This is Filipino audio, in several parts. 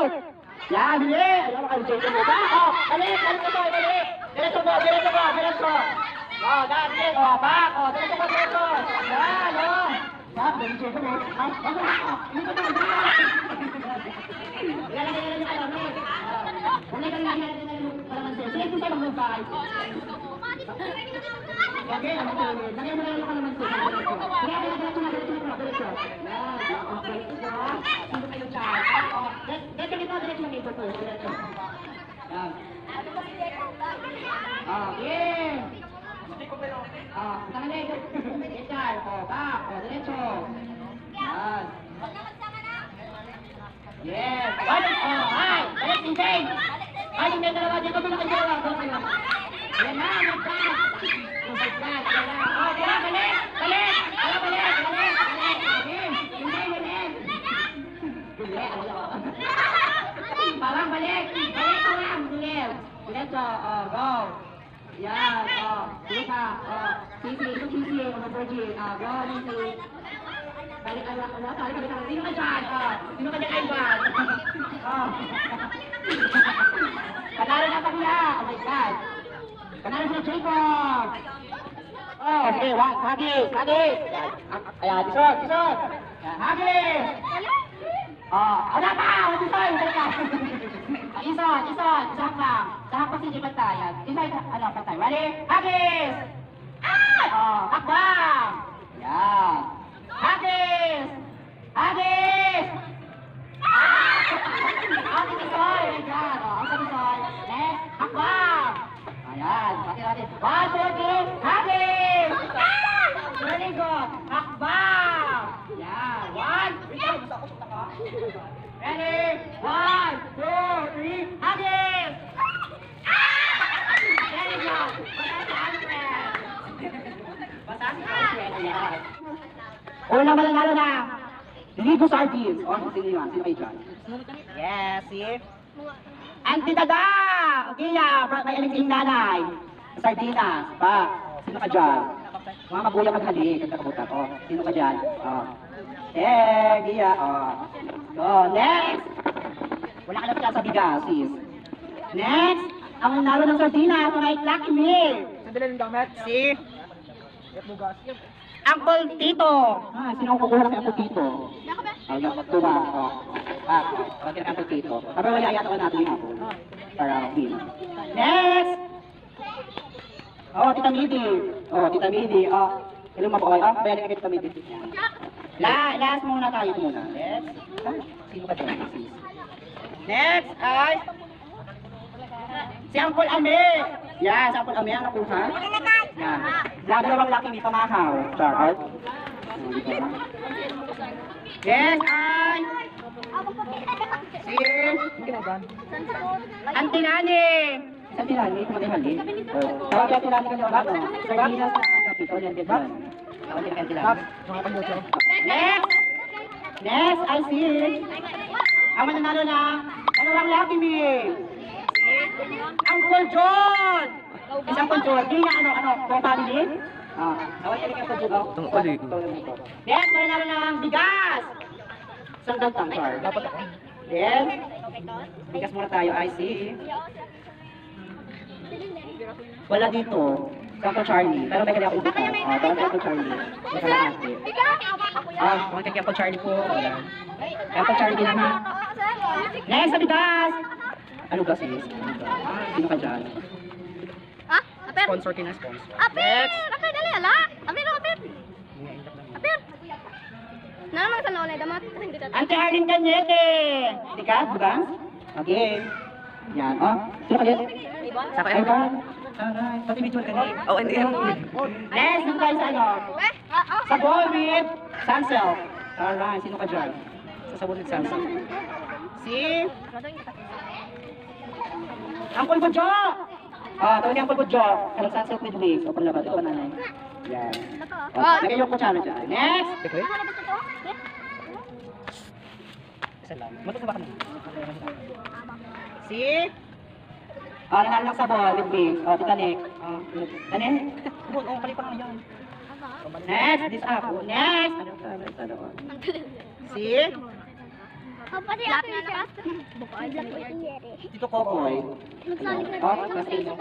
shoot! Yan, bili! Alam mo kayo, Jake mo ba? Oh, balik! Balik ito, balik! Diretso mo, diretso mo, diretso! Oh, dali! Oh, back! Oh, diretso mo, diretso! Yan, oh! Yan, diretso mo. Ay, hindi ko ba? Ilalagay nyo kayo, Nick. Wala kang nangyari na yung paraman sa'yo. Sige, kung sa'yo mag-move. Okay, ano ko yun? Lagyan mo lang yung kalaman sa'yo. Kaya, diretso na, diretso. Yan, okay. Sino kayo dyan? Diretso dito, diretso dito po. Diretso. Yan. Okay. Tama na ito. Yan, back. Diretso. Yan. Yes. Hi. Balik, Insane. Ay, hindi dalawa. Dito mo na kayo dalawa. Yan na, mag-back. Mag-back. Oh, diba, balik. Balik. Ala, balik. Balik. Balik. Balik. Parang balik. Balik ko lang. Balik. Diretso. Go. Yan. Sige ka. Sisi. Ito sisi. Virgin. Go, Sisi. Balik ka lang. Balik ka lang. Sino ka dyan? Sino ka dyan, Ivan? Panalo na pagla. Oh my God. Panalo si Jacob. Oh, sige. Hagi. Ayan, tisod. Hagi. Ano pa? Tisod. Isod. Isang lang. Saan pa si Jacob tayo? Isod. Ano, patay. Ready? Hagi. Hakbang. Yan. Hagis! Hagis! Ang tisoy! My God! Ang tisoy! Next! Hakbang! Ayan! Pati natin. 1, 2, 3! Hagis! Very good! Hakbang! Yan! 1! Ready? 1, 2, 3! Hagis! Very good! Pataas si Alfred! Ayan! Unang mananalo na Ligo Sardines. O, sino yun? Sino kayo dyan? Yes, see? Antidaga! Okay, may aling nanay. Sardinas. Sino ka dyan? Mga magulang maghali. Kagkakabutan. O, sino ka dyan? Gia. Go, next! Wala ka na sa bigas, sis. Next! Ang nanalo ng sardinas, may Lucky Meal. Sandali ng gamit. See? Uncle Tito. Sino ang kukuha ng Uncle Tito? Yung tuwa. Pagkira Uncle Tito. Pero wala yata ko natin yung apple. Para win. Next! Tita Midi. Tita Midi. Ilang mabuhay. Pwede ka Tita Midi. Last muna tayo muna. Next. Sino ka dyan? Next ay... Si Uncle Ame! Yan, si Uncle Ame ang nakuha. Yan. Labi lang laki may pamakaw. Charot. Yes, ay! Si... Auntie Nani! Si Auntie Nani, kumatihali. Tawag si Auntie Nani kanyo lang. Sardinas sa kapito. Yan, yan. Tawag si Auntie Nani. Next, I see. Ang mananalo na, dalawang Lucky Meal. Uncle John! Isang Uncle John. Di na kung family? Tawag yan kay Uncle John. Next, mananalo ng bigas. Isang gantang, sir. Yes. Bigas muna tayo, I see. Wala dito. Uncle Charlie. Pero may kaya ako dito. Tawag kay Uncle Charlie. May kalahati. Tawag kay Uncle Charlie po. Uncle Charlie naman. Next, sa bigas. Ano ba sis? Sino ka dyan? Aper! Sponsor ka na sponsor. Aper! Aper, dali, ala! Aper, Aper! Aper! Naman sa naunay, damat. Ante Arlene Cañete! Hindi ka? Bukas? Okay. Yan, Sino ka dyan? Sa kaya ba? Pati visual ka niya. Hindi. Next, dito tayo sa sa ball with Sansel. Alright, sino ka dyan? Sa ball with Sansel. Si... Uncle Budjo! Tawag niya Uncle Budjo. Anong Sansel with Wings? O pala ba? Ito nanay. Yan. Lagay yung kutsara dyan. Next! Isa lang. Matuto ba kami? Si... nanalo lang sa ball with Wings. Titanic. Tanin? Pali pa nga yun. Next! This up. Next! Si... Pati ako na nakas. Tito Kokoy. Oh, kasi mo.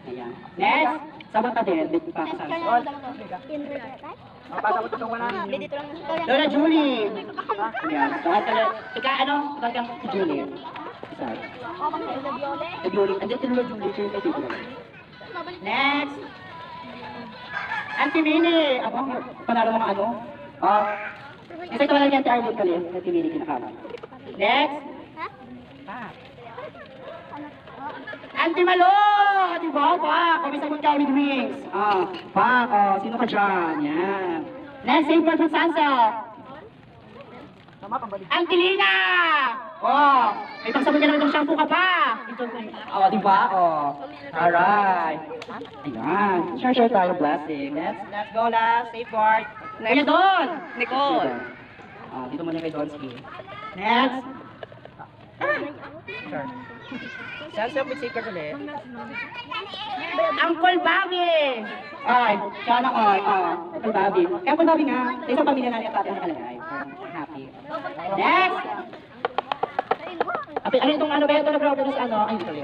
Ayan. Next, sabon pa din. Dito pa sa sol. Pasok ko itong 100. Dito lang. Lola Julie. Ayan. Ika ano? Ikaw si Julie. Isa. Si Julie. Andito si Lola Julie. Siya yung kay Tito. Next. Auntie Minnie. Ako, panalo mga ano? Oh. Isa ito lang yan si Arnold Kalim. Auntie Minnie kinakama. Next. Auntie Malo! Ate Bob, pa! Kumisa mo ka with wings. Pa, sino ka dyan? Yan. Next, same person Sansa. Tama, pambalik. Auntie Lina! May pagsabot ka naman ng shampoo ka pa. Di ba? Alright. Ayan. Share tayo, blessing. Let's go last. Safe word. Kuya Don! Nicole. Dito muna kay Donski. Next. Sure. Self with secret ulit. Uncle Bobby! Ay, siya na ko. Uncle Bobby. Kaya Uncle Bobby nga, sa isang pamilya namin ang tatay nakalagay. Happy. Next! Ano itong ano ba ito na brother ano? Ay, sorry.